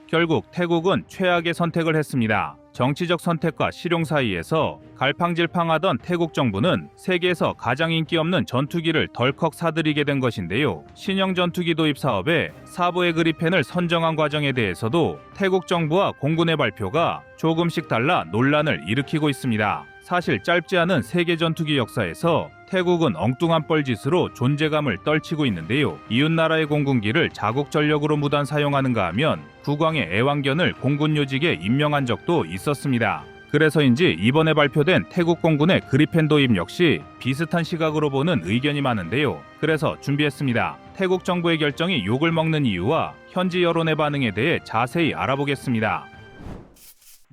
결국 태국은 최악의 선택을 했습니다. 정치적 선택과 실용 사이에서 갈팡질팡하던 태국 정부는 세계에서 가장 인기 없는 전투기를 덜컥 사들이게 된 것인데요. 신형 전투기 도입 사업에 사부의 그리펜을 선정한 과정에 대해서도 태국 정부와 공군의 발표가 조금씩 달라 논란을 일으키고 있습니다. 사실 짧지 않은 세계 전투기 역사에서 태국은 엉뚱한 뻘짓으로 존재감을 떨치고 있는데요. 이웃나라의 공군기를 자국 전력으로 무단 사용하는가 하면 국왕의 애완견을 공군 요직에 임명한 적도 있었습니다. 그래서인지 이번에 발표된 태국 공군의 그리펜 도입 역시 비슷한 시각으로 보는 의견이 많은데요. 그래서 준비했습니다. 태국 정부의 결정이 욕을 먹는 이유와 현지 여론의 반응에 대해 자세히 알아보겠습니다.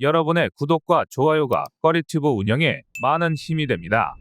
여러분의 구독과 좋아요가 꺼리튜브 운영에 많은 힘이 됩니다.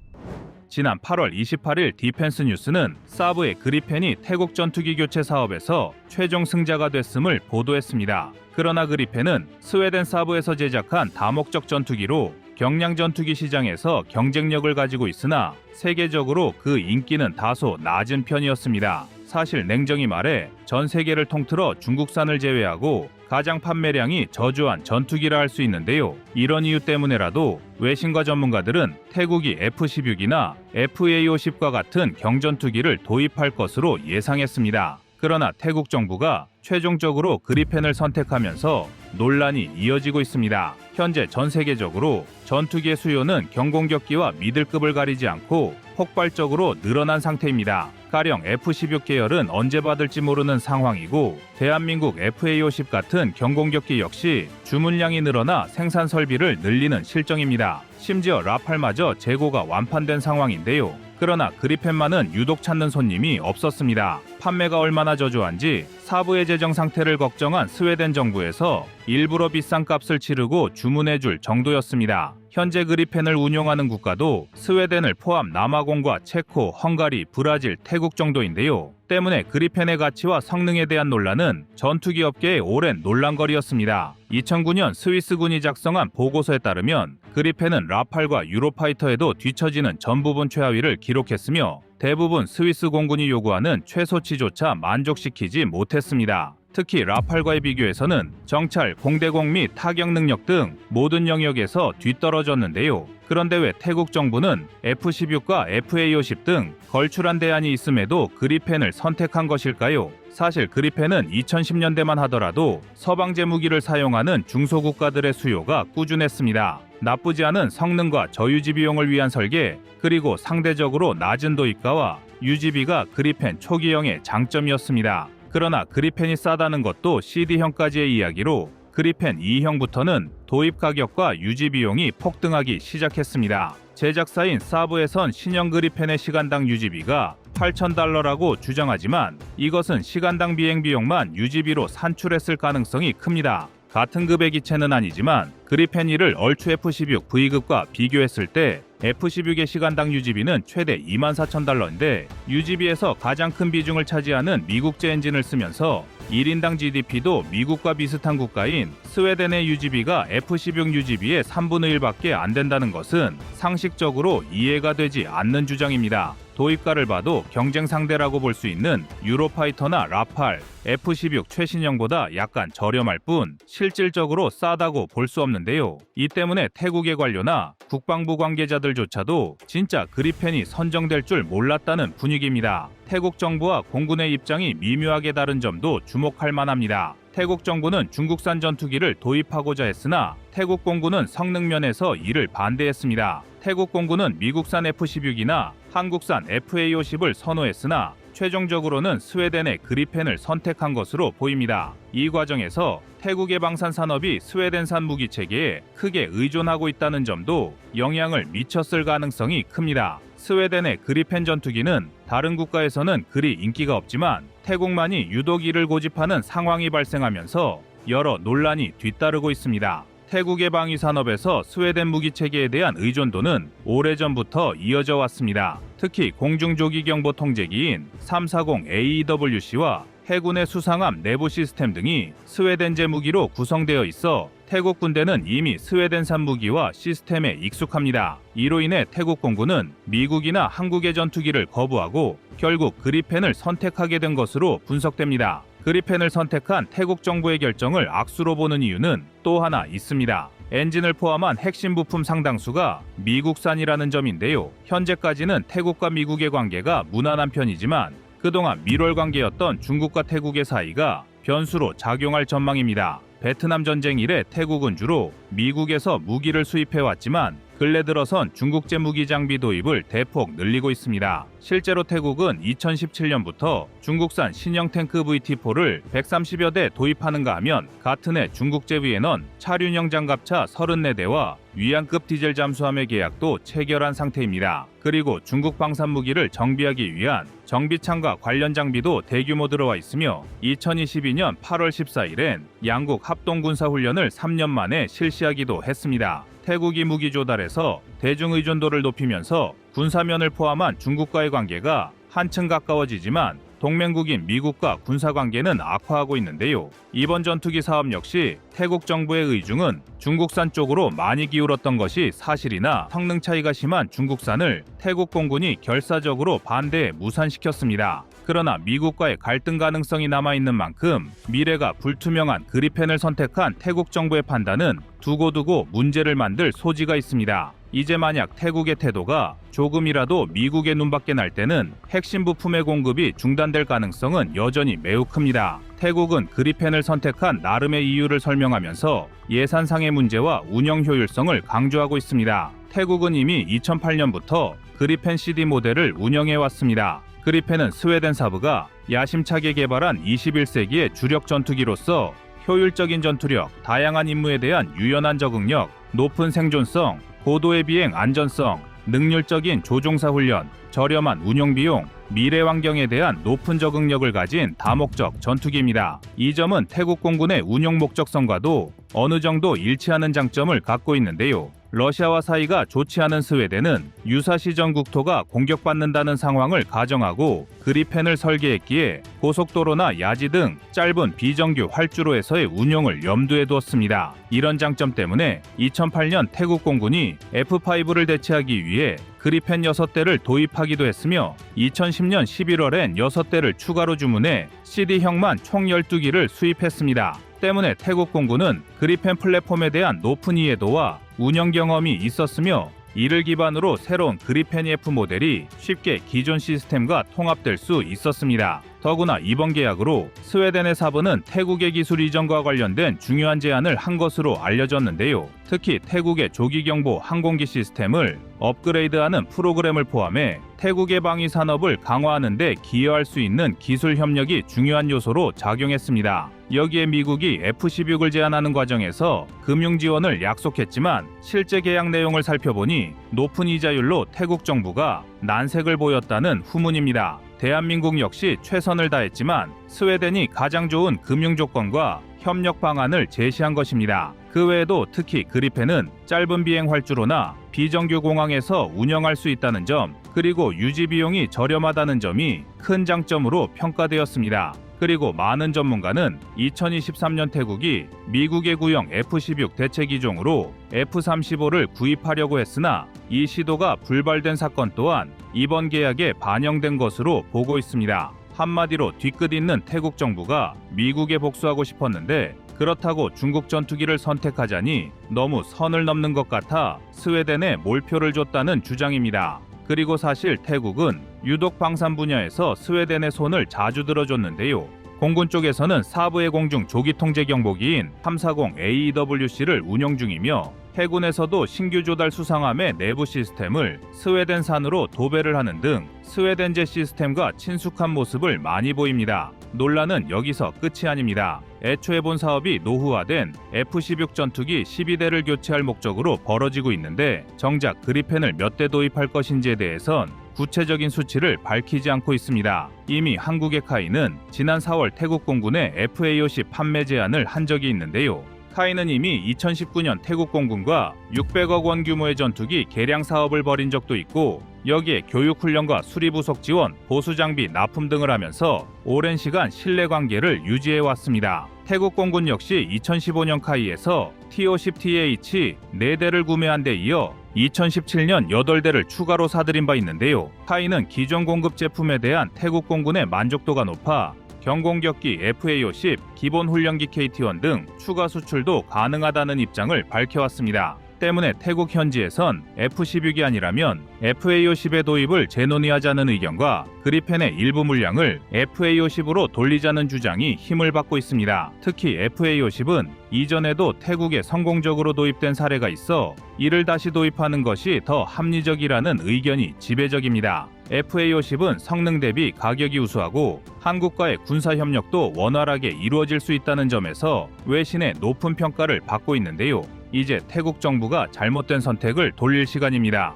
지난 8월 28일 디펜스 뉴스는 사브의 그리펜이 태국 전투기 교체 사업에서 최종 승자가 됐음을 보도했습니다. 그러나 그리펜은 스웨덴 사브에서 제작한 다목적 전투기로 경량 전투기 시장에서 경쟁력을 가지고 있으나 세계적으로 그 인기는 다소 낮은 편이었습니다. 사실 냉정히 말해 전 세계를 통틀어 중국산을 제외하고 가장 판매량이 저조한 전투기라 할 수 있는데요. 이런 이유 때문에라도 외신과 전문가들은 태국이 F-16이나 FA-50과 같은 경전투기를 도입할 것으로 예상했습니다. 그러나 태국 정부가 최종적으로 그리펜을 선택하면서 논란이 이어지고 있습니다. 현재 전 세계적으로 전투기의 수요는 경공격기와 미들급을 가리지 않고 폭발적으로 늘어난 상태입니다. 가령 F-16 계열은 언제 받을지 모르는 상황이고 대한민국 FA-50 같은 경공격기 역시 주문량이 늘어나 생산 설비를 늘리는 실정입니다. 심지어 라팔마저 재고가 완판된 상황인데요. 그러나 그리펜만은 유독 찾는 손님이 없었습니다. 판매가 얼마나 저조한지 사부의 재정 상태를 걱정한 스웨덴 정부에서 일부러 비싼 값을 치르고 주문해줄 정도였습니다. 현재 그리펜을 운용하는 국가도 스웨덴을 포함 남아공과 체코, 헝가리, 브라질, 태국 정도인데요. 때문에 그리펜의 가치와 성능에 대한 논란은 전투기 업계의 오랜 논란거리였습니다. 2009년 스위스군이 작성한 보고서에 따르면 그리펜은 라팔과 유로파이터에도 뒤처지는 전 부분 최하위를 기록했으며 대부분 스위스 공군이 요구하는 최소치조차 만족시키지 못했습니다. 특히 라팔과의 비교에서는 정찰, 공대공 및 타격 능력 등 모든 영역에서 뒤떨어졌는데요. 그런데 왜 태국 정부는 F-16과 FA-50 등 걸출한 대안이 있음에도 그리펜을 선택한 것일까요? 사실 그리펜은 2010년대만 하더라도 서방제 무기를 사용하는 중소국가들의 수요가 꾸준했습니다. 나쁘지 않은 성능과 저유지 비용을 위한 설계, 그리고 상대적으로 낮은 도입가와 유지비가 그리펜 초기형의 장점이었습니다. 그러나 그리펜이 싸다는 것도 CD형까지의 이야기로 그리펜 2형부터는 도입 가격과 유지 비용이 폭등하기 시작했습니다. 제작사인 사브에선 신형 그리펜의 시간당 유지비가 $8,000라고 주장하지만 이것은 시간당 비행 비용만 유지비로 산출했을 가능성이 큽니다. 같은 급의 기체는 아니지만 그리펜 1을 얼추 F-16 V급과 비교했을 때 F-16의 시간당 유지비는 최대 $24,000인데 유지비에서 가장 큰 비중을 차지하는 미국제 엔진을 쓰면서 1인당 GDP도 미국과 비슷한 국가인 스웨덴의 유지비가 F-16 유지비의 3분의 1밖에 안 된다는 것은 상식적으로 이해가 되지 않는 주장입니다. 도입가를 봐도 경쟁 상대라고 볼 수 있는 유로파이터나 라팔, F-16 최신형보다 약간 저렴할 뿐 실질적으로 싸다고 볼 수 없는데요. 이 때문에 태국의 관료나 국방부 관계자들조차도 진짜 그리펜이 선정될 줄 몰랐다는 분위기입니다. 태국 정부와 공군의 입장이 미묘하게 다른 점도 주목할 만합니다. 태국 정부는 중국산 전투기를 도입하고자 했으나 태국 공군은 성능 면에서 이를 반대했습니다. 태국 공군은 미국산 F-16이나 한국산 FA-50을 선호했으나 최종적으로는 스웨덴의 그리펜을 선택한 것으로 보입니다. 이 과정에서 태국의 방산 산업이 스웨덴산 무기 체계에 크게 의존하고 있다는 점도 영향을 미쳤을 가능성이 큽니다. 스웨덴의 그리펜 전투기는 다른 국가에서는 그리 인기가 없지만 태국만이 유독 이를 고집하는 상황이 발생하면서 여러 논란이 뒤따르고 있습니다. 태국의 방위 산업에서 스웨덴 무기 체계에 대한 의존도는 오래전부터 이어져 왔습니다. 특히 공중조기경보 통제기인 340AEWC와 해군의 수상함 내부 시스템 등이 스웨덴제 무기로 구성되어 있어 태국 군대는 이미 스웨덴산 무기와 시스템에 익숙합니다. 이로 인해 태국 공군은 미국이나 한국의 전투기를 거부하고 결국 그리펜을 선택하게 된 것으로 분석됩니다. 그리펜을 선택한 태국 정부의 결정을 악수로 보는 이유는 또 하나 있습니다. 엔진을 포함한 핵심 부품 상당수가 미국산이라는 점인데요. 현재까지는 태국과 미국의 관계가 무난한 편이지만 그동안 밀월 관계였던 중국과 태국의 사이가 변수로 작용할 전망입니다. 베트남 전쟁 이래 태국은 주로 미국에서 무기를 수입해왔지만 근래 들어선 중국제 무기 장비 도입을 대폭 늘리고 있습니다. 실제로 태국은 2017년부터 중국산 신형 탱크 VT4를 130여 대 도입하는가 하면 같은 해 중국제 위에넌 차륜형 장갑차 34대와 위안급 디젤 잠수함의 계약도 체결한 상태입니다. 그리고 중국 방산 무기를 정비하기 위한 정비창과 관련 장비도 대규모 들어와 있으며 2022년 8월 14일엔 양국 합동군사훈련을 3년 만에 실시하기도 했습니다. 태국이 무기 조달에서 대중 의존도를 높이면서 군사면을 포함한 중국과의 관계가 한층 가까워지지만 동맹국인 미국과 군사관계는 악화하고 있는데요. 이번 전투기 사업 역시 태국 정부의 의중은 중국산 쪽으로 많이 기울었던 것이 사실이나 성능 차이가 심한 중국산을 태국 공군이 결사적으로 반대에 무산시켰습니다. 그러나 미국과의 갈등 가능성이 남아있는 만큼 미래가 불투명한 그리펜을 선택한 태국 정부의 판단은 두고두고 문제를 만들 소지가 있습니다. 이제 만약 태국의 태도가 조금이라도 미국의 눈밖에 날 때는 핵심 부품의 공급이 중단될 가능성은 여전히 매우 큽니다. 태국은 그리펜을 선택한 나름의 이유를 설명하면서 예산상의 문제와 운영 효율성을 강조하고 있습니다. 태국은 이미 2008년부터 그리펜 CD 모델을 운영해왔습니다. 그리펜은 스웨덴 사부가 야심차게 개발한 21세기의 주력 전투기로서 효율적인 전투력, 다양한 임무에 대한 유연한 적응력, 높은 생존성, 고도의 비행 안전성, 능률적인 조종사 훈련, 저렴한 운용 비용, 미래 환경에 대한 높은 적응력을 가진 다목적 전투기입니다. 이 점은 태국 공군의 운용 목적성과도 어느 정도 일치하는 장점을 갖고 있는데요. 러시아와 사이가 좋지 않은 스웨덴은 유사시 전 국토가 공격받는다는 상황을 가정하고 그리펜을 설계했기에 고속도로나 야지 등 짧은 비정규 활주로에서의 운용을 염두에 두었습니다. 이런 장점 때문에 2008년 태국 공군이 F5를 대체하기 위해 그리펜 6대를 도입하기도 했으며 2010년 11월엔 6대를 추가로 주문해 CD형만 총 12기를 수입했습니다. 때문에 태국 공군은 그리펜 플랫폼에 대한 높은 이해도와 운영 경험이 있었으며 이를 기반으로 새로운 그리펜 F 모델이 쉽게 기존 시스템과 통합될 수 있었습니다. 더구나 이번 계약으로 스웨덴의 사부는 태국의 기술 이전과 관련된 중요한 제안을 한 것으로 알려졌는데요. 특히 태국의 조기경보 항공기 시스템을 업그레이드하는 프로그램을 포함해 태국의 방위 산업을 강화하는 데 기여할 수 있는 기술 협력이 중요한 요소로 작용했습니다. 여기에 미국이 F-16을 제안하는 과정에서 금융 지원을 약속했지만 실제 계약 내용을 살펴보니 높은 이자율로 태국 정부가 난색을 보였다는 후문입니다. 대한민국 역시 최선을 다했지만 스웨덴이 가장 좋은 금융 조건과 협력 방안을 제시한 것입니다. 그 외에도 특히 그리펜은 짧은 비행 활주로나 비정규 공항에서 운영할 수 있다는 점, 그리고 유지 비용이 저렴하다는 점이 큰 장점으로 평가되었습니다. 그리고 많은 전문가는 2023년 태국이 미국의 구형 F-16 대체 기종으로 F-35를 구입하려고 했으나 이 시도가 불발된 사건 또한 이번 계약에 반영된 것으로 보고 있습니다. 한마디로 뒤끝 있는 태국 정부가 미국에 복수하고 싶었는데 그렇다고 중국 전투기를 선택하자니 너무 선을 넘는 것 같아 스웨덴에 몰표를 줬다는 주장입니다. 그리고 사실 태국은 유독 방산 분야에서 스웨덴의 손을 자주 들어줬는데요. 공군 쪽에서는 사부의 공중 조기 통제 경보기인 340 AEWC를 운영 중이며 해군에서도 신규 조달 수상함의 내부 시스템을 스웨덴산으로 도배를 하는 등 스웨덴제 시스템과 친숙한 모습을 많이 보입니다. 논란은 여기서 끝이 아닙니다. 애초에 본 사업이 노후화된 F-16 전투기 12대를 교체할 목적으로 벌어지고 있는데 정작 그리펜을 몇 대 도입할 것인지에 대해선 구체적인 수치를 밝히지 않고 있습니다. 이미 한국의 카이는 지난 4월 태국 공군에 FA-50 판매 제안을 한 적이 있는데요. 카이는 이미 2019년 태국 공군과 600억 원 규모의 전투기 개량 사업을 벌인 적도 있고 여기에 교육훈련과 수리부속 지원, 보수장비 납품 등을 하면서 오랜 시간 신뢰관계를 유지해왔습니다. 태국 공군 역시 2015년 카이에서 T-50TH 4대를 구매한 데 이어 2017년 8대를 추가로 사들인 바 있는데요. 카이는 기존 공급 제품에 대한 태국 공군의 만족도가 높아 경공격기 FA-50, 기본훈련기 KT-1 등 추가 수출도 가능하다는 입장을 밝혀왔습니다. 때문에 태국 현지에선 F-16이 아니라면 FA-50의 도입을 재논의하자는 의견과 그리펜의 일부 물량을 FA-50으로 돌리자는 주장이 힘을 받고 있습니다. 특히 FA-50은 이전에도 태국에 성공적으로 도입된 사례가 있어 이를 다시 도입하는 것이 더 합리적이라는 의견이 지배적입니다. FA-50은 성능 대비 가격이 우수하고 한국과의 군사협력도 원활하게 이루어질 수 있다는 점에서 외신의 높은 평가를 받고 있는데요. 이제 태국 정부가 잘못된 선택을 돌릴 시간입니다.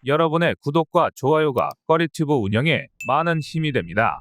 여러분의 구독과 좋아요가 꺼리튜브 운영에 많은 힘이 됩니다.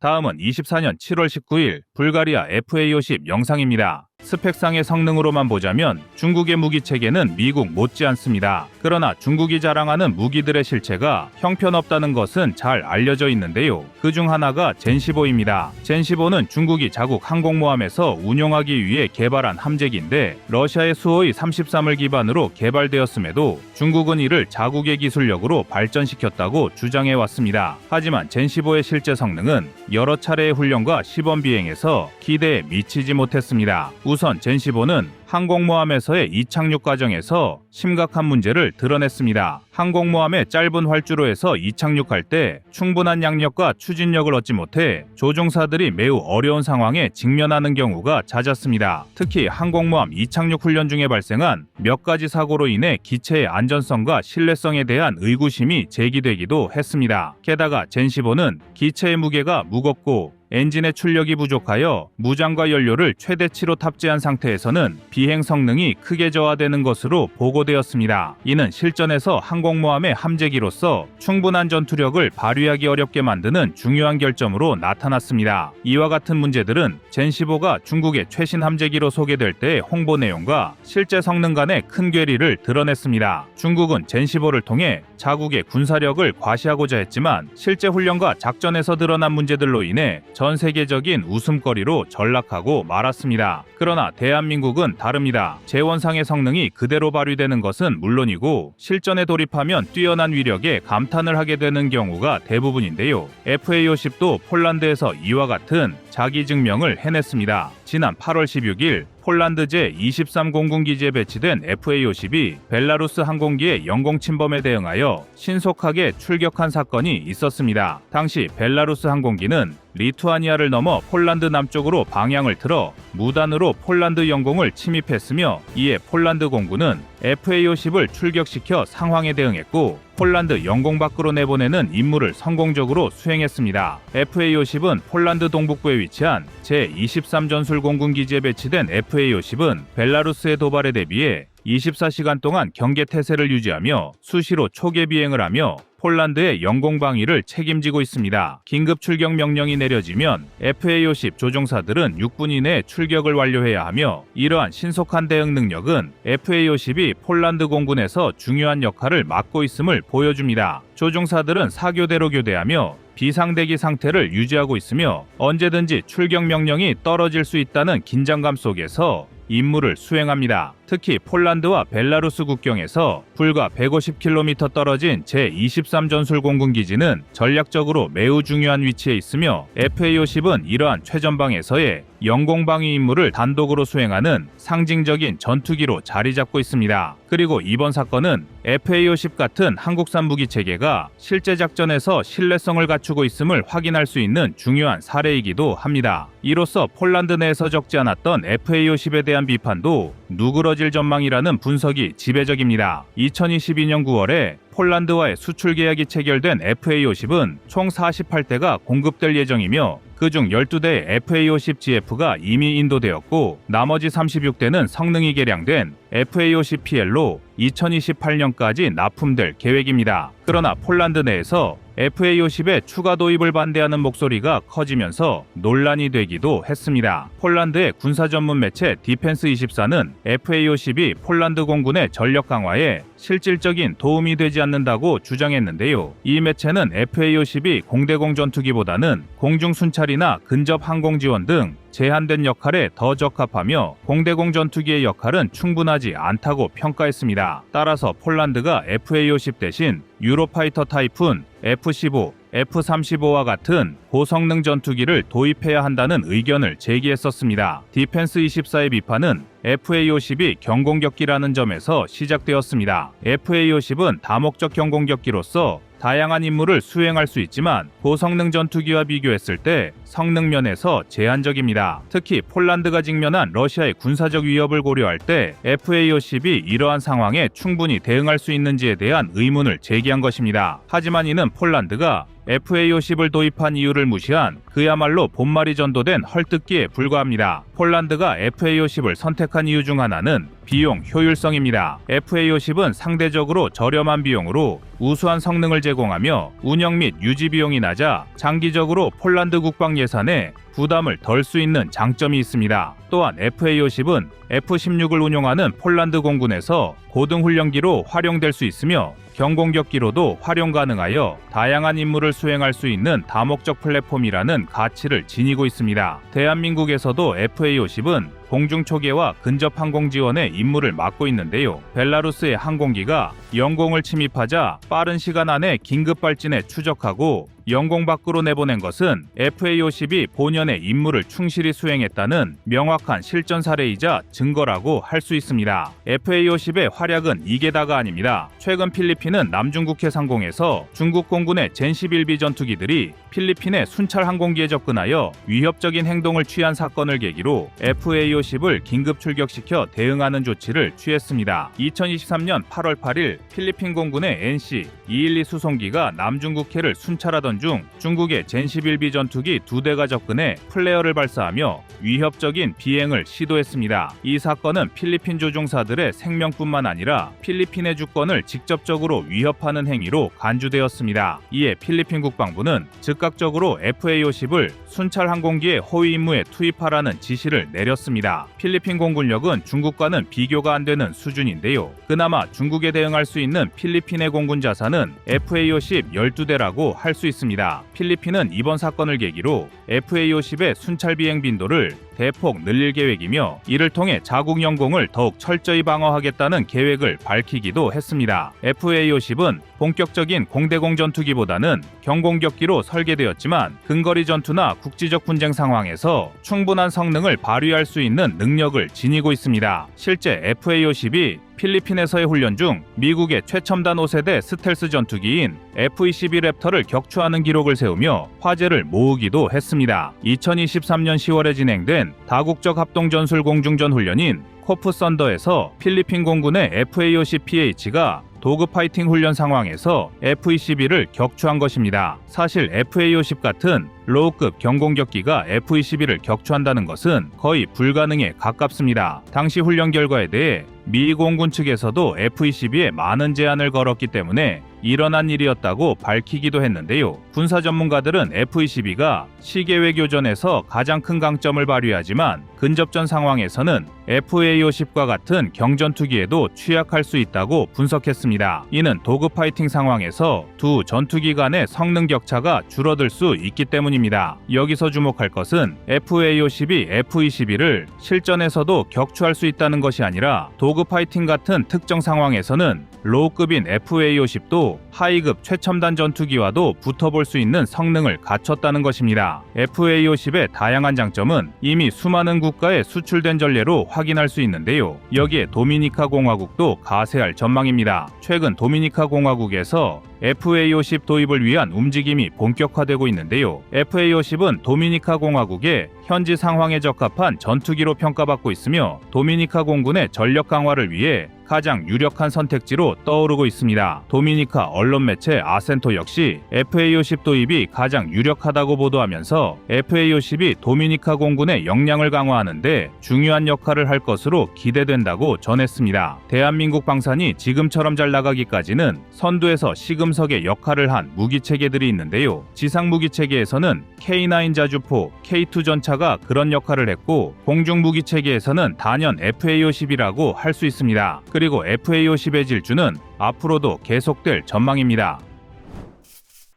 다음은 24년 7월 19일 불가리아 FA-50 영상입니다. 스펙상의 성능으로만 보자면 중국의 무기체계는 미국 못지않습니다. 그러나 중국이 자랑하는 무기들의 실체가 형편없다는 것은 잘 알려져 있는데요. 그중 하나가 젠15입니다. 젠15는 중국이 자국 항공모함에서 운용하기 위해 개발한 함재기인데 러시아의 수호이 33을 기반으로 개발되었음에도 중국은 이를 자국의 기술력으로 발전시켰다고 주장해왔습니다. 하지만 젠15의 실제 성능은 여러 차례의 훈련과 시범 비행에서 기대에 미치지 못했습니다. 우선 젠15는 항공모함에서의 이착륙 과정에서 심각한 문제를 드러냈습니다. 항공모함의 짧은 활주로에서 이착륙할 때 충분한 양력과 추진력을 얻지 못해 조종사들이 매우 어려운 상황에 직면하는 경우가 잦았습니다. 특히 항공모함 이착륙 훈련 중에 발생한 몇 가지 사고로 인해 기체의 안전성과 신뢰성에 대한 의구심이 제기되기도 했습니다. 게다가 젠15는 기체의 무게가 무겁고 엔진의 출력이 부족하여 무장과 연료를 최대치로 탑재한 상태에서는 비행 성능이 크게 저하되는 것으로 보고되었습니다. 이는 실전에서 항공모함의 함재기로서 충분한 전투력을 발휘하기 어렵게 만드는 중요한 결점으로 나타났습니다. 이와 같은 문제들은 젠15가 중국의 최신 함재기로 소개될 때의 홍보 내용과 실제 성능 간의 큰 괴리를 드러냈습니다. 중국은 젠15를 통해 자국의 군사력을 과시하고자 했지만 실제 훈련과 작전에서 드러난 문제들로 인해 전 세계적인 웃음거리로 전락하고 말았습니다. 그러나 대한민국은 다릅니다. 재원상의 성능이 그대로 발휘되는 것은 물론이고 실전에 돌입하면 뛰어난 위력에 감탄을 하게 되는 경우가 대부분인데요. FA-50도 폴란드에서 이와 같은 자기 증명을 해냈습니다. 지난 8월 16일 폴란드 제23 공군기지에 배치된 FA-50이 벨라루스 항공기의 영공 침범에 대응하여 신속하게 출격한 사건이 있었습니다. 당시 벨라루스 항공기는 리투아니아를 넘어 폴란드 남쪽으로 방향을 틀어 무단으로 폴란드 영공을 침입했으며 이에 폴란드 공군은 FA-50을 출격시켜 상황에 대응했고 폴란드 영공 밖으로 내보내는 임무를 성공적으로 수행했습니다. FA-50은 폴란드 동북부에 위치한 제23 전술 공군기지에 배치된 FA-50은 벨라루스의 도발에 대비해 24시간 동안 경계 태세를 유지하며 수시로 초계 비행을 하며 폴란드의 영공 방위를 책임지고 있습니다. 긴급 출격 명령이 내려지면 FA-50 조종사들은 6분 이내에 출격을 완료해야 하며 이러한 신속한 대응 능력은 FA-50이 폴란드 공군에서 중요한 역할을 맡고 있음을 보여줍니다. 조종사들은 사교대로 교대하며 비상대기 상태를 유지하고 있으며 언제든지 출격 명령이 떨어질 수 있다는 긴장감 속에서 임무를 수행합니다. 특히 폴란드와 벨라루스 국경에서 불과 150km 떨어진 제23 전술 공군기지는 전략적으로 매우 중요한 위치에 있으며 FA-50은 이러한 최전방에서의 영공방위 임무를 단독으로 수행하는 상징적인 전투기로 자리 잡고 있습니다. 그리고 이번 사건은 FA-50 같은 한국산 무기체계가 실제 작전에서 신뢰성을 갖추고 있음을 확인할 수 있는 중요한 사례이기도 합니다. 이로써 폴란드 내에서 적지 않았던 FA-50에 대한 비판도 누그러질 전망이라는 분석이 지배적입니다. 2022년 9월에 폴란드와의 수출 계약이 체결된 FA-50은 총 48대가 공급될 예정이며 그중 12대의 FA-50GF가 이미 인도되었고 나머지 36대는 성능이 개량된 FA-50PL로 2028년까지 납품될 계획입니다. 그러나 폴란드 내에서 FA-50의 추가 도입을 반대하는 목소리가 커지면서 논란이 되기도 했습니다. 폴란드의 군사 전문 매체 디펜스24는 FA-50이 폴란드 공군의 전력 강화에 실질적인 도움이 되지 않는다고 주장했는데요. 이 매체는 FA-50이 공대공 전투기보다는 공중 순찰이나 근접 항공 지원 등 제한된 역할에 더 적합하며 공대공 전투기의 역할은 충분하지 않다고 평가했습니다. 따라서 폴란드가 FA-50 대신 유로파이터 타이푼, F-15, F-35와 같은 고성능 전투기를 도입해야 한다는 의견을 제기했었습니다. 디펜스24의 비판은 FA-50이 경공격기라는 점에서 시작되었습니다. FA-50은 다목적 경공격기로서 다양한 임무를 수행할 수 있지만 고성능 전투기와 비교했을 때 성능 면에서 제한적입니다. 특히 폴란드가 직면한 러시아의 군사적 위협을 고려할 때 FA-50이 이러한 상황에 충분히 대응할 수 있는지에 대한 의문을 제기한 것입니다. 하지만 이는 폴란드가 FA-50을 도입한 이유를 무시한 그야말로 본말이 전도된 헐뜯기에 불과합니다. 폴란드가 FA-50을 선택한 이유 중 하나는 비용 효율성입니다. FA-50은 상대적으로 저렴한 비용으로 우수한 성능을 제공하며 운영 및 유지 비용이 낮아 장기적으로 폴란드 국방 예산에 부담을 덜 수 있는 장점이 있습니다. 또한 FA-50은 F-16을 운용하는 폴란드 공군에서 고등훈련기로 활용될 수 있으며 경공격기로도 활용 가능하여 다양한 임무를 수행할 수 있는 다목적 플랫폼이라는 가치를 지니고 있습니다. 대한민국에서도 FA-50은 공중초계와 근접 항공 지원의 임무를 맡고 있는데요. 벨라루스의 항공기가 영공을 침입하자 빠른 시간 안에 긴급 발진에 추적하고 영공 밖으로 내보낸 것은 FA-50이 본연의 임무를 충실히 수행했다는 명확한 실전 사례이자 증거라고 할 수 있습니다. FA-50의 활약은 이게 다가 아닙니다. 최근 필리핀은 남중국해 상공에서 중국 공군의 젠11B 전투기들이 필리핀의 순찰 항공기에 접근하여 위협적인 행동을 취한 사건을 계기로 FA-50을 긴급 출격시켜 대응하는 조치를 취했습니다. 2023년 8월 8일 필리핀 공군의 NC-212 수송기가 남중국해를 순찰하던 중 중국의 젠11B 전투기 2대가 접근해 플레어를 발사하며 위협적인 비행을 시도했습니다. 이 사건은 필리핀 조종사들의 생명뿐만 아니라 필리핀의 주권을 직접적으로 위협하는 행위로 간주되었습니다. 이에 필리핀 국방부는 즉각적으로 FA-50을 순찰 항공기의 호위 임무에 투입하라는 지시를 내렸습니다. 필리핀 공군력은 중국과는 비교가 안 되는 수준인데요. 그나마 중국에 대응할 수 있는 필리핀의 공군 자산은 FA-50 12대라고 할 수 있습니다. 필리핀은 이번 사건을 계기로 FA-50의 순찰 비행 빈도를 대폭 늘릴 계획이며 이를 통해 자국 영공을 더욱 철저히 방어하겠다는 계획을 밝히기도 했습니다. FA-50은 본격적인 공대공 전투기보다는 경공격기로 설계되었지만 근거리 전투나 국지적 분쟁 상황에서 충분한 성능을 발휘할 수 있는 능력을 지니고 있습니다. 실제 FA-50이 필리핀에서의 훈련 중 미국의 최첨단 5세대 스텔스 전투기인 F-22 랩터를 격추하는 기록을 세우며 화제를 모으기도 했습니다. 2023년 10월에 진행된 다국적 합동전술 공중전 훈련인 코프 썬더에서 필리핀 공군의 FA-50PH가 도그 파이팅 훈련 상황에서 F-22를 격추한 것입니다. 사실 FA-50 같은 로우급 경공격기가 F-22를 격추한다는 것은 거의 불가능에 가깝습니다. 당시 훈련 결과에 대해 미 공군 측에서도 F-22에 많은 제한을 걸었기 때문에 일어난 일이었다고 밝히기도 했는데요. 군사 전문가들은 F-22가 시계 외교전에서 가장 큰 강점을 발휘하지만 근접전 상황에서는 FA-50과 같은 경전투기에도 취약할 수 있다고 분석했습니다. 이는 도그 파이팅 상황에서 두 전투기 간의 성능 격차가 줄어들 수 있기 때문입니다. 여기서 주목할 것은 FA-50이 F-22를 실전에서도 격추할 수 있다는 것이 아니라 도그 파이팅 같은 특정 상황에서는 로우급인 FA-50도 하이급 최첨단 전투기와도 붙어볼 수 있는 성능을 갖췄다는 것입니다. FA-50의 다양한 장점은 이미 수많은 국가에 수출된 전례로 확인할 수 있는데요. 여기에 도미니카 공화국도 가세할 전망입니다. 최근 도미니카 공화국에서 FA-50 도입을 위한 움직임이 본격화되고 있는데요. FA-50은 도미니카 공화국의 현지 상황에 적합한 전투기로 평가받고 있으며 도미니카 공군의 전력 강화를 위해 가장 유력한 선택지로 떠오르고 있습니다. 도미니카 언론 매체 아센토 역시 FA-50 도입이 가장 유력하다고 보도하면서 FA-50이 도미니카 공군의 역량을 강화하는 데 중요한 역할을 할 것으로 기대된다고 전했습니다. 대한민국 방산이 지금처럼 잘 나가기까지는 선두에서 시금석의 역할을 한 무기체계들이 있는데요. 지상 무기체계에서는 K9 자주포, K2 전차가 그런 역할을 했고 공중 무기체계에서는 단연 FA-50이라고 할 수 있습니다. 그리고 FA-50의 질주는 앞으로도 계속될 전망입니다.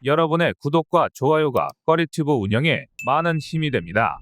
여러분의 구독과 좋아요가 꺼리튜브 운영에 많은 힘이 됩니다.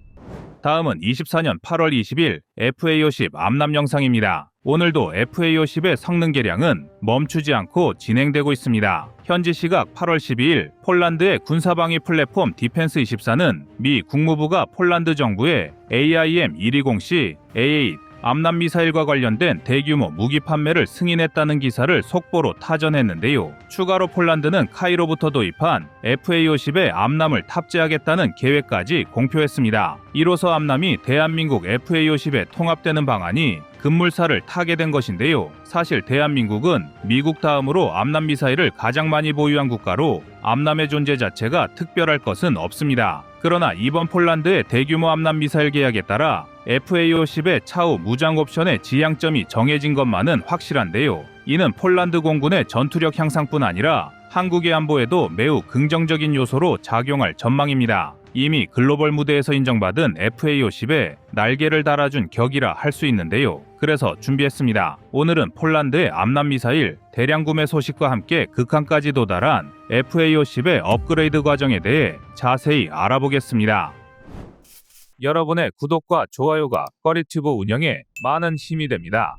다음은 24년 8월 20일 FA-50 암람 영상입니다. 오늘도 FA-50의 성능 개량은 멈추지 않고 진행되고 있습니다. 현지 시각 8월 12일 폴란드의 군사방위 플랫폼 디펜스24는 미 국무부가 폴란드 정부에 AIM-120C A8 암람 미사일과 관련된 대규모 무기 판매를 승인했다는 기사를 속보로 타전했는데요. 추가로 폴란드는 카이로부터 도입한 FA-50에 암람을 탑재하겠다는 계획까지 공표했습니다. 이로써 암람이 대한민국 FA-50에 통합되는 방안이 급물살을 타게 된 것인데요. 사실 대한민국은 미국 다음으로 암람 미사일을 가장 많이 보유한 국가로 암람의 존재 자체가 특별할 것은 없습니다. 그러나 이번 폴란드의 대규모 암람 미사일 계약에 따라 FA-50의 차후 무장 옵션의 지향점이 정해진 것만은 확실한데요. 이는 폴란드 공군의 전투력 향상뿐 아니라 한국의 안보에도 매우 긍정적인 요소로 작용할 전망입니다. 이미 글로벌 무대에서 인정받은 FA-50에 날개를 달아준 격이라 할 수 있는데요. 그래서 준비했습니다. 오늘은 폴란드의 암람 미사일 대량 구매 소식과 함께 극한까지 도달한 FA-50의 업그레이드 과정에 대해 자세히 알아보겠습니다. 여러분의 구독과 좋아요가 꺼리튜브 운영에 많은 힘이 됩니다.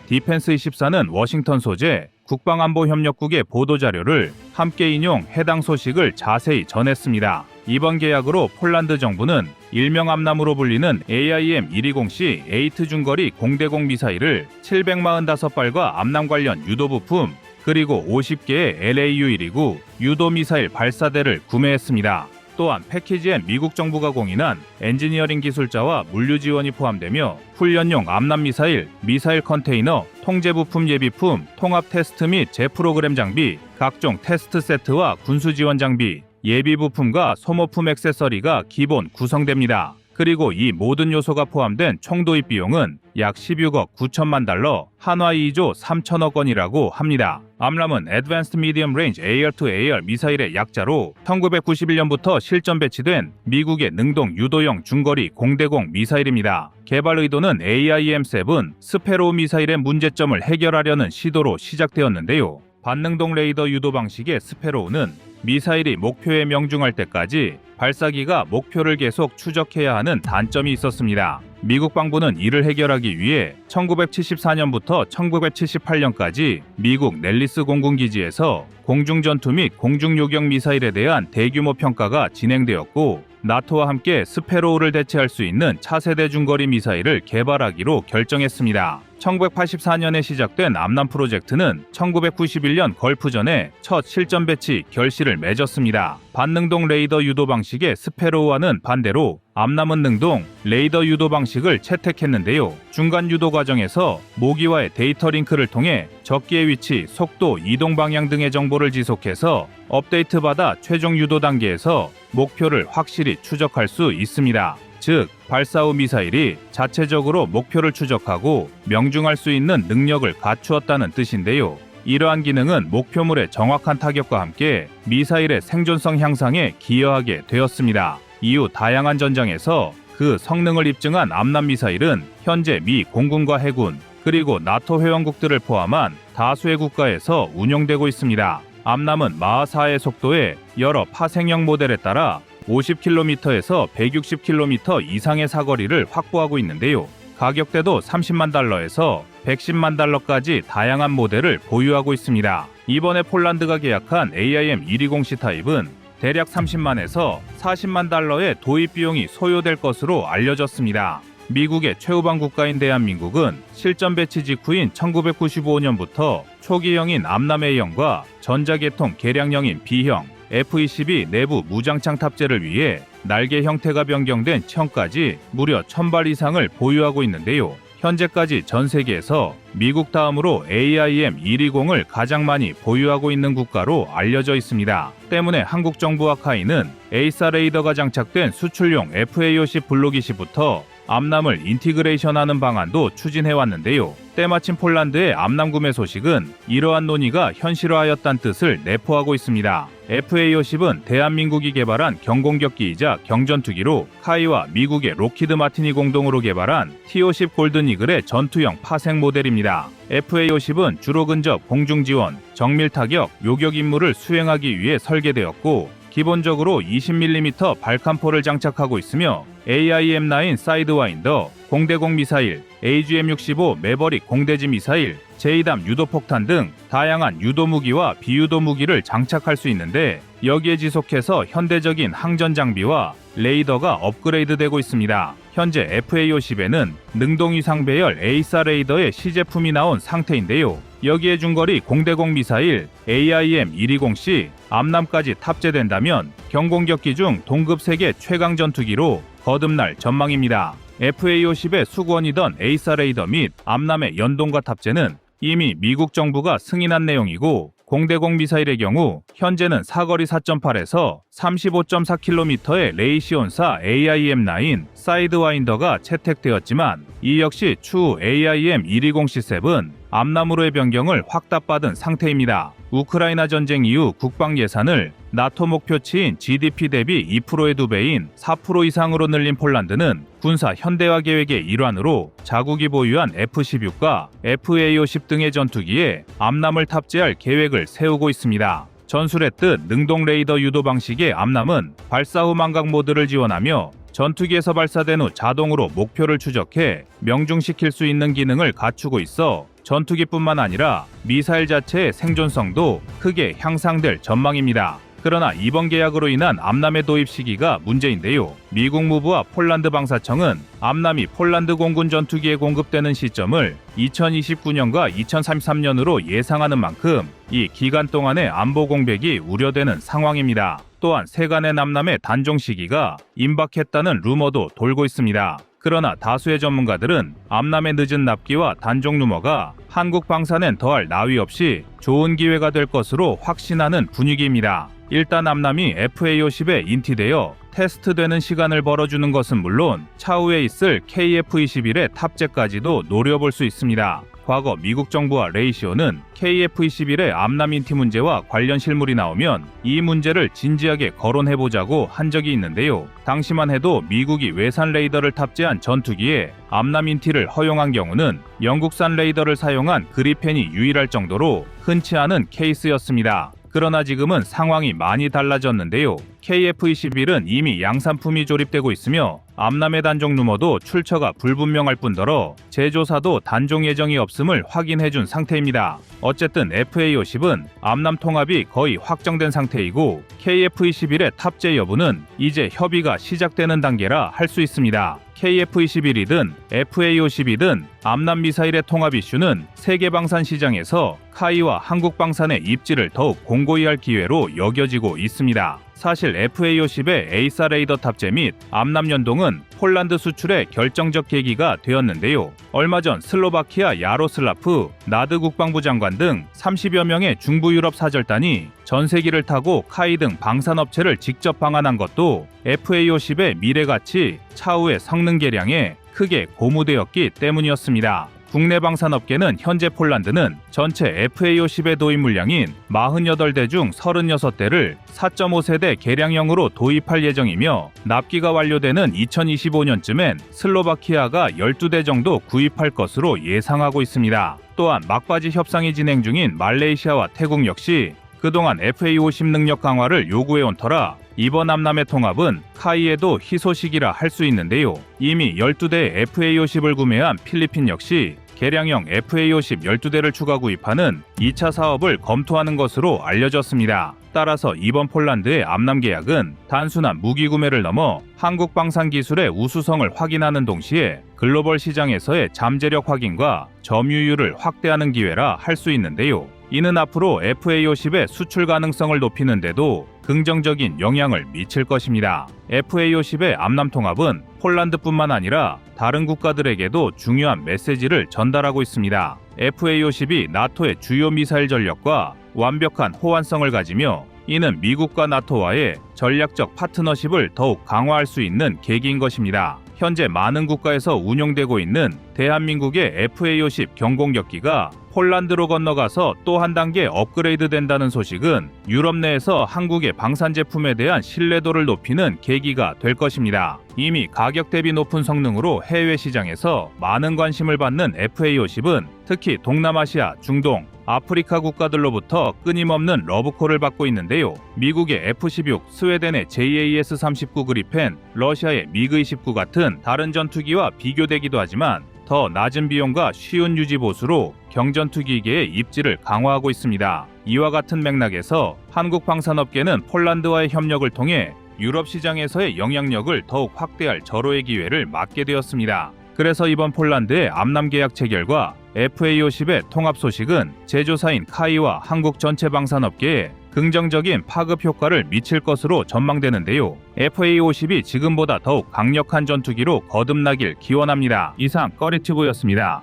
디펜스24는 워싱턴 소재 국방안보협력국의 보도자료를 함께 인용 해당 소식을 자세히 전했습니다. 이번 계약으로 폴란드 정부는 일명 암람으로 불리는 AIM-120C A8 중거리 공대공 미사일을 745발과 암람 관련 유도 부품 그리고 50개의 LAU-129 유도 미사일 발사대를 구매했습니다. 또한 패키지엔 미국 정부가 공인한 엔지니어링 기술자와 물류 지원이 포함되며 훈련용 암람 미사일, 미사일 컨테이너, 통제 부품 예비품, 통합 테스트 및 재프로그램 장비, 각종 테스트 세트와 군수 지원 장비, 예비 부품과 소모품 액세서리가 기본 구성됩니다. 그리고 이 모든 요소가 포함된 총 도입 비용은 약 16억 9천만 달러, 한화 2조 3천억 원이라고 합니다. 암람은 Advanced Medium Range Air-to-Air 미사일의 약자로 1991년부터 실전 배치된 미국의 능동 유도형 중거리 공대공 미사일입니다. 개발 의도는 AIM-7 스페로우 미사일의 문제점을 해결하려는 시도로 시작되었는데요. 반능동 레이더 유도 방식의 스페로우는 미사일이 목표에 명중할 때까지 발사기가 목표를 계속 추적해야 하는 단점이 있었습니다. 미국 방부는 이를 해결하기 위해 1974년부터 1978년까지 미국 넬리스 공군기지에서 공중전투 및 공중요격 미사일에 대한 대규모 평가가 진행되었고 나토와 함께 스페로우를 대체할 수 있는 차세대 중거리 미사일을 개발하기로 결정했습니다. 1984년에 시작된 암람 프로젝트는 1991년 걸프전에 첫 실전 배치 결실을 맺었습니다. 반능동 레이더 유도 방식의 스페로우와는 반대로 암람은 능동 레이더 유도 방식을 채택했는데요. 중간 유도 과정에서 모기와의 데이터 링크를 통해 적기의 위치, 속도, 이동 방향 등의 정보를 지속해서 업데이트받아 최종 유도 단계에서 목표를 확실히 추적할 수 있습니다. 즉, 발사 후 미사일이 자체적으로 목표를 추적하고 명중할 수 있는 능력을 갖추었다는 뜻인데요. 이러한 기능은 목표물의 정확한 타격과 함께 미사일의 생존성 향상에 기여하게 되었습니다. 이후 다양한 전장에서 그 성능을 입증한 암람 미사일은 현재 미 공군과 해군, 그리고 나토 회원국들을 포함한 다수의 국가에서 운용되고 있습니다. 암람은 마하 4의 속도에 여러 파생형 모델에 따라 50km에서 160km 이상의 사거리를 확보하고 있는데요. 가격대도 30만 달러에서 110만 달러까지 다양한 모델을 보유하고 있습니다. 이번에 폴란드가 계약한 AIM-120C 타입은 대략 30만에서 40만 달러의 도입 비용이 소요될 것으로 알려졌습니다. 미국의 최우방 국가인 대한민국은 실전 배치 직후인 1995년부터 초기형인 암람 A형과 전자계통 개량형인 B형, F-22 내부 무장창 탑재를 위해 날개 형태가 변경된 청까지 무려 1000발 이상을 보유하고 있는데요. 현재까지 전 세계에서 미국 다음으로 AIM-120을 가장 많이 보유하고 있는 국가로 알려져 있습니다. 때문에 한국 정부와 카이는 에이사 레이더가 장착된 수출용 FA-50 블로기시부터 암람을 인티그레이션하는 방안도 추진해왔는데요. 때마침 폴란드의 암람 구매 소식은 이러한 논의가 현실화하였다는 뜻을 내포하고 있습니다. FA-50은 대한민국이 개발한 경공격기이자 경전투기로 카이와 미국의 로키드 마틴이 공동으로 개발한 T-50 골든 이글의 전투형 파생 모델입니다. FA-50은 주로 근접 공중지원, 정밀타격, 요격 임무를 수행하기 위해 설계되었고 기본적으로 20mm 발칸포를 장착하고 있으며 AIM-9 사이드와인더, 공대공 미사일, AGM-65 매버릭 공대지 미사일, 제2담 유도폭탄 등 다양한 유도 무기와 비유도 무기를 장착할 수 있는데 여기에 지속해서 현대적인 항전 장비와 레이더가 업그레이드되고 있습니다. 현재 FA-50에는 능동위상 배열 A4 레이더의 시제품이 나온 상태인데요. 여기에 중거리 공대공 미사일 AIM-120C 암남까지 탑재된다면 경공격기 중 동급 세계 최강 전투기로 거듭날 전망입니다. FA-50의 수구원이던 A4 레이더 및 암남의 연동과 탑재는 이미 미국 정부가 승인한 내용이고 공대공 미사일의 경우 현재는 사거리 4.8에서 35.4km의 레이시온사 AIM-9 사이드와인더가 채택되었지만 이 역시 추후 AIM-120C7 암남으로의 변경을 확답받은 상태입니다. 우크라이나 전쟁 이후 국방 예산을 나토 목표치인 GDP 대비 2%의 2배인 4% 이상으로 늘린 폴란드는 군사 현대화 계획의 일환으로 자국이 보유한 F-16과 FA-50 등의 전투기에 암남을 탑재할 계획을 세우고 있습니다. 전술했듯 능동 레이더 유도 방식의 암남은 발사 후 망각 모드를 지원하며 전투기에서 발사된 후 자동으로 목표를 추적해 명중시킬 수 있는 기능을 갖추고 있어 전투기뿐만 아니라 미사일 자체의 생존성도 크게 향상될 전망입니다. 그러나 이번 계약으로 인한 암남의 도입 시기가 문제인데요. 미국 무부와 폴란드 방사청은 암남이 폴란드 공군 전투기에 공급되는 시점을 2029년과 2033년으로 예상하는 만큼 이 기간 동안의 안보 공백이 우려되는 상황입니다. 또한 세간의 암남의 단종 시기가 임박했다는 루머도 돌고 있습니다. 그러나 다수의 전문가들은 암남의 늦은 납기와 단종 루머가 한국 방산엔 더할 나위 없이 좋은 기회가 될 것으로 확신하는 분위기입니다. 일단 암남이 FA-50에 인티되어 테스트되는 시간을 벌어주는 것은 물론 차후에 있을 KF-21의 탑재까지도 노려볼 수 있습니다. 과거 미국 정부와 레이시오는 KF-21의 암남 인티 문제와 관련 실물이 나오면 이 문제를 진지하게 거론해보자고 한 적이 있는데요. 당시만 해도 미국이 외산 레이더를 탑재한 전투기에 암남 인티를 허용한 경우는 영국산 레이더를 사용한 그리펜이 유일할 정도로 흔치 않은 케이스였습니다. 그러나 지금은 상황이 많이 달라졌는데요. KF-21은 이미 양산품이 조립되고 있으며 암남의 단종 루머도 출처가 불분명할 뿐더러 제조사도 단종 예정이 없음을 확인해준 상태입니다. 어쨌든 FA-50은 암남 통합이 거의 확정된 상태이고 KF-21의 탑재 여부는 이제 협의가 시작되는 단계라 할 수 있습니다. KF-21이든 FA-50이든 암남 미사일의 통합 이슈는 세계 방산 시장에서 카이와 한국 방산의 입지를 더욱 공고히 할 기회로 여겨지고 있습니다. 사실 FA-50의 A4 레이더 탑재 및 암남 연동은 폴란드 수출의 결정적 계기가 되었는데요. 얼마 전 슬로바키아 야로슬라프 나드 국방부 장관 등 30여 명의 중부 유럽 사절단이 전세기를 타고 카이 등 방산업체를 직접 방한한 것도 FA-50의 미래 가치, 차후의 성능 개량에 크게 고무되었기 때문이었습니다. 국내 방산업계는 현재 폴란드는 전체 FA-50의 도입 물량인 48대 중 36대를 4.5세대 개량형으로 도입할 예정이며 납기가 완료되는 2025년쯤엔 슬로바키아가 12대 정도 구입할 것으로 예상하고 있습니다. 또한 막바지 협상이 진행 중인 말레이시아와 태국 역시 그동안 FA-50 능력 강화를 요구해온 터라 이번 암남의 통합은 카이에도 희소식이라 할 수 있는데요. 이미 12대의 FA-50을 구매한 필리핀 역시 개량형 FA-50 12대를 추가 구입하는 2차 사업을 검토하는 것으로 알려졌습니다. 따라서 이번 폴란드의 암남 계약은 단순한 무기 구매를 넘어 한국 방산 기술의 우수성을 확인하는 동시에 글로벌 시장에서의 잠재력 확인과 점유율을 확대하는 기회라 할 수 있는데요. 이는 앞으로 FA-50의 수출 가능성을 높이는 데도 긍정적인 영향을 미칠 것입니다. FA-50의 암남 통합은 폴란드뿐만 아니라 다른 국가들에게도 중요한 메시지를 전달하고 있습니다. FA-50이 나토의 주요 미사일 전력과 완벽한 호환성을 가지며 이는 미국과 나토와의 전략적 파트너십을 더욱 강화할 수 있는 계기인 것입니다. 현재 많은 국가에서 운용되고 있는 대한민국의 FA-50 경공격기가 폴란드로 건너가서 또 한 단계 업그레이드 된다는 소식은 유럽 내에서 한국의 방산 제품에 대한 신뢰도를 높이는 계기가 될 것입니다. 이미 가격 대비 높은 성능으로 해외 시장에서 많은 관심을 받는 FA-50은 특히 동남아시아, 중동, 아프리카 국가들로부터 끊임없는 러브콜을 받고 있는데요. 미국의 F-16, 스웨덴의 JAS-39 그리펜, 러시아의 미그-29 같은 다른 전투기와 비교되기도 하지만 더 낮은 비용과 쉬운 유지 보수로 경전투기계의 입지를 강화하고 있습니다. 이와 같은 맥락에서 한국 방산업계는 폴란드와의 협력을 통해 유럽 시장에서의 영향력을 더욱 확대할 절호의 기회를 맞게 되었습니다. 그래서 이번 폴란드의 암남 계약 체결과 FA50의 통합 소식은 제조사인 카이와 한국 전체 방산업계에 긍정적인 파급 효과를 미칠 것으로 전망되는데요. FA50이 지금보다 더욱 강력한 전투기로 거듭나길 기원합니다. 이상 꺼리튜브였습니다.